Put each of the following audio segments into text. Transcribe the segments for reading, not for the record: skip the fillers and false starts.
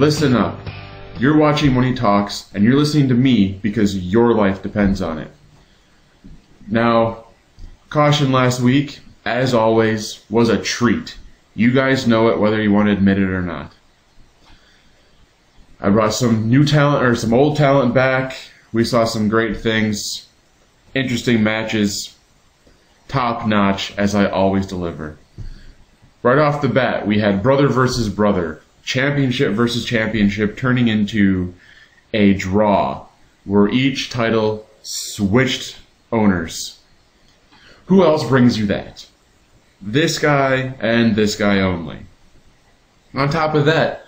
Listen up. You're watching Money Talks, and you're listening to me because your life depends on it. Now, caution last week, as always, was a treat. You guys know it whether you want to admit it or not. I brought some new talent, or some old talent back. We saw some great things, interesting matches, top notch, as I always deliver. Right off the bat, we had brother versus brother, championship versus championship, turning into a draw where each title switched owners. Who else brings you that? This guy and this guy only. On top of that,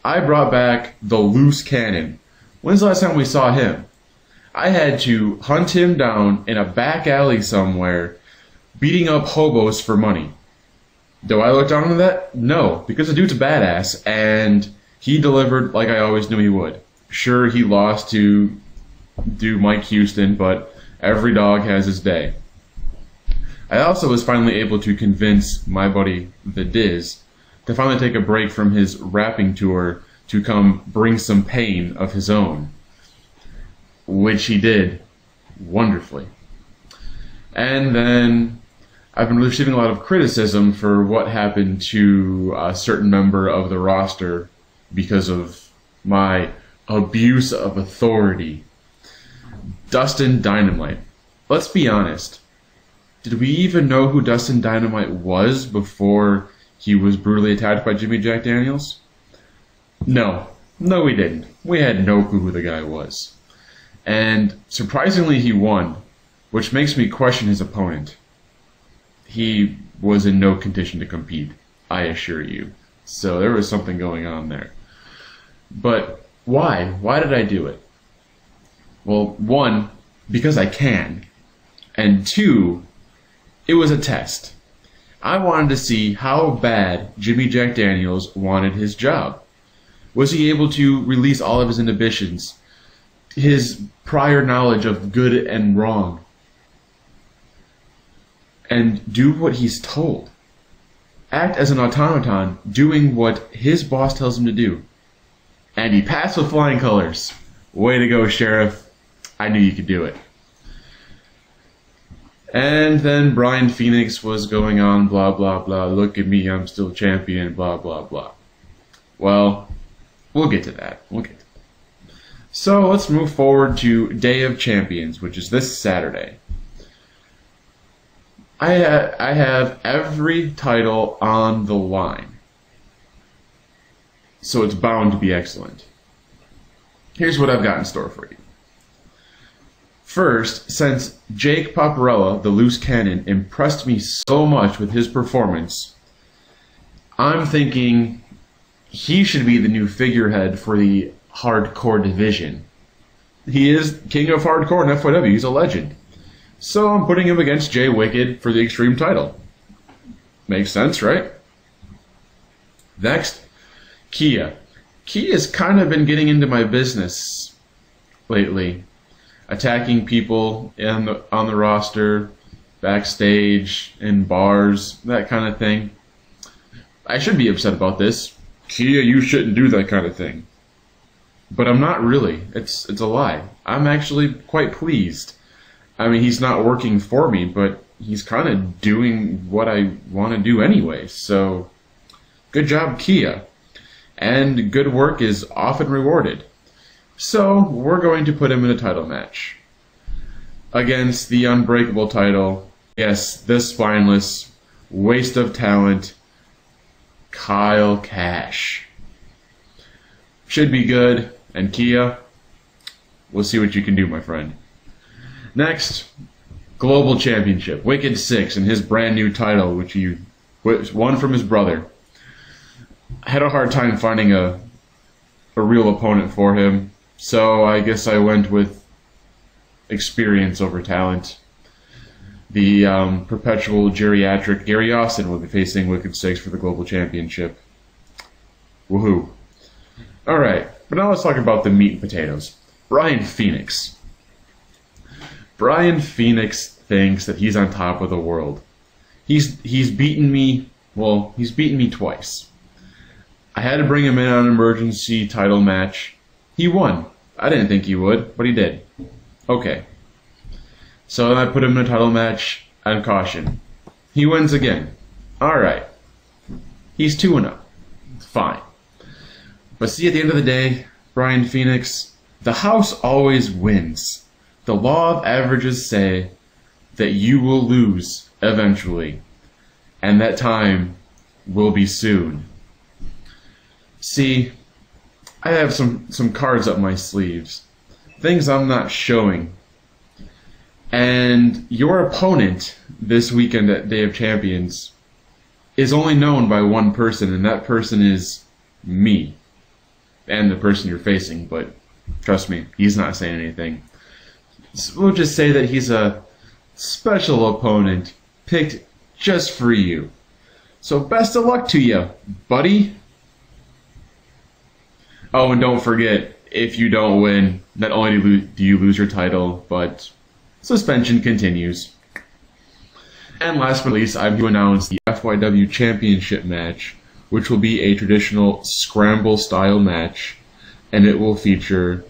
I brought back the loose cannon. When's the last time we saw him? I had to hunt him down in a back alley somewhere, beating up hobos for money. Do I look down on that? No, because the dude's a badass, and he delivered like I always knew he would. Sure, he lost to Mike Houston, but every dog has his day. I also was finally able to convince my buddy, The Diz, to finally take a break from his rapping tour to come bring some pain of his own, which he did wonderfully. And then I've been receiving a lot of criticism for what happened to a certain member of the roster because of my abuse of authority. Dustin Dynamite. Let's be honest. Did we even know who Dustin Dynamite was before he was brutally attacked by Jimmy Jack Daniels? No. No, we didn't. We had no clue who the guy was. And surprisingly, he won, which makes me question his opponent. He was in no condition to compete, I assure you. So there was something going on there. But why? Why did I do it? Well, one, because I can. And two, it was a test. I wanted to see how bad Jimmy Jack Daniels wanted his job. Was he able to release all of his inhibitions, his prior knowledge of good and wrong, and do what he's told? Act as an automaton, doing what his boss tells him to do. And he passed with flying colors. Way to go, Sheriff. I knew you could do it. And then Brian Phoenix was going on, blah, blah, blah. Look at me, I'm still champion, blah, blah, blah. Well, we'll get to that. So let's move forward to Day of Champions, which is this Saturday. I have every title on the line, so it's bound to be excellent. Here's what I've got in store for you. First, since Jake Paparella, the loose cannon, impressed me so much with his performance, I'm thinking he should be the new figurehead for the hardcore division. He is king of hardcore in FYW, he's a legend. So I'm putting him against Jay Wicked for the Extreme title. Makes sense, right? Next, Kia. Kia's kind of been getting into my business lately. Attacking people on the roster, backstage, in bars, that kind of thing. I should be upset about this. Kia, you shouldn't do that kind of thing. But I'm not really. It's a lie. I'm actually quite pleased. I mean, he's not working for me, but he's kind of doing what I want to do anyway. So, good job, Kia. And good work is often rewarded. So, we're going to put him in a title match. Against the unbreakable title, yes, the spineless, waste of talent, Kyle Cash. Should be good. And Kia, we'll see what you can do, my friend. Next, Global Championship. Wicked 6 and his brand new title, which he won from his brother. I had a hard time finding a real opponent for him, so I guess I went with experience over talent. The perpetual geriatric Gary Austin will be facing Wicked 6 for the Global Championship. Woohoo. Alright, but now let's talk about the meat and potatoes. Brian Phoenix. Brian Phoenix thinks that he's on top of the world. He's beaten me, well, he's beaten me twice. I had to bring him in on an emergency title match. He won. I didn't think he would, but he did. Okay. So then I put him in a title match on caution. He wins again. Alright. He's 2-0. Fine. But see, at the end of the day, Brian Phoenix, the house always wins. The law of averages say that you will lose eventually, and that time will be soon. See, I have some cards up my sleeves, things I'm not showing. And your opponent this weekend at Day of Champions is only known by one person, and that person is me. And the person you're facing, but trust me, he's not saying anything. So we'll just say that he's a special opponent picked just for you. So best of luck to you, buddy. Oh, and don't forget, if you don't win, not only do you lose your title, but suspension continues. And last but not least, I'm to announce the FYW Championship match, which will be a traditional scramble style match, and it will feature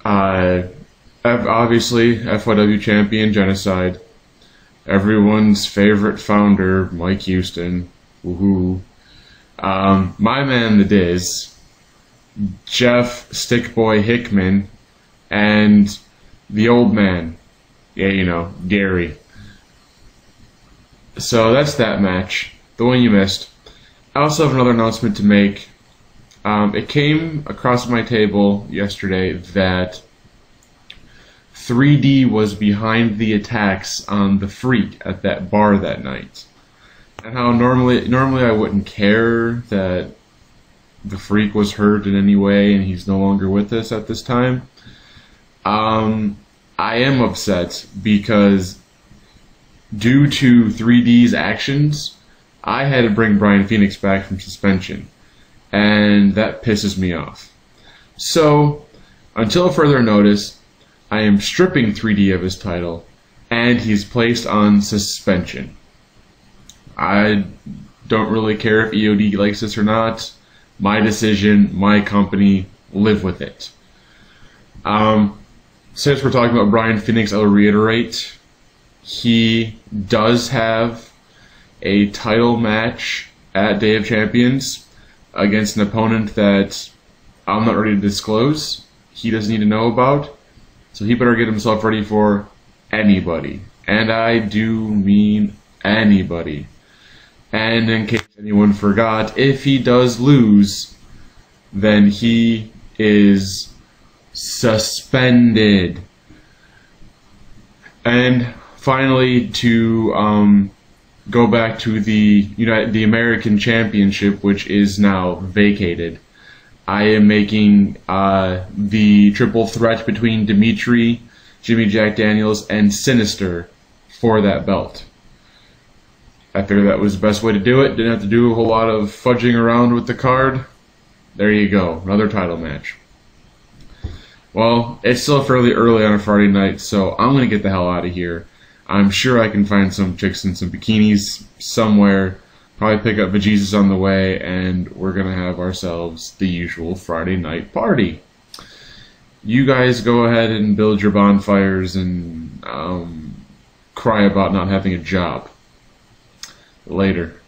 obviously FYW champion Genocide, everyone's favorite founder Mike Houston, woohoo, my man the Diz, Jeff Stickboy Hickman, and the old man, yeah, you know, Gary. So that's that match, the one you missed. I also have another announcement to make. It came across my table yesterday that 3D was behind the attacks on the Freak at that bar that night. And how normally I wouldn't care that the Freak was hurt in any way and he's no longer with us at this time. I am upset because due to 3D's actions, I had to bring Brian Phoenix back from suspension, and that pisses me off. So, until further notice, I am stripping 3D of his title, and he's placed on suspension. I don't really care if EOD likes this or not. My decision, my company, live with it. Since we're talking about Brian Phoenix, I'll reiterate, he does have a title match at Day of Champions against an opponent that I'm not ready to disclose. He doesn't need to know about. So he better get himself ready for anybody. And I do mean anybody. And in case anyone forgot, if he does lose, then he is suspended. And finally, to go back to the American Championship, which is now vacated, I am making the triple threat between Dimitri, Jimmy Jack Daniels, and Sinister for that belt. I figured that was the best way to do it. Didn't have to do a whole lot of fudging around with the card. There you go, another title match. Well, it's still fairly early on a Friday night, so I'm going to get the hell out of here. I'm sure I can find some chicks in some bikinis somewhere, probably pick up Vajesus on the way, and we're going to have ourselves the usual Friday night party. You guys go ahead and build your bonfires and cry about not having a job. Later.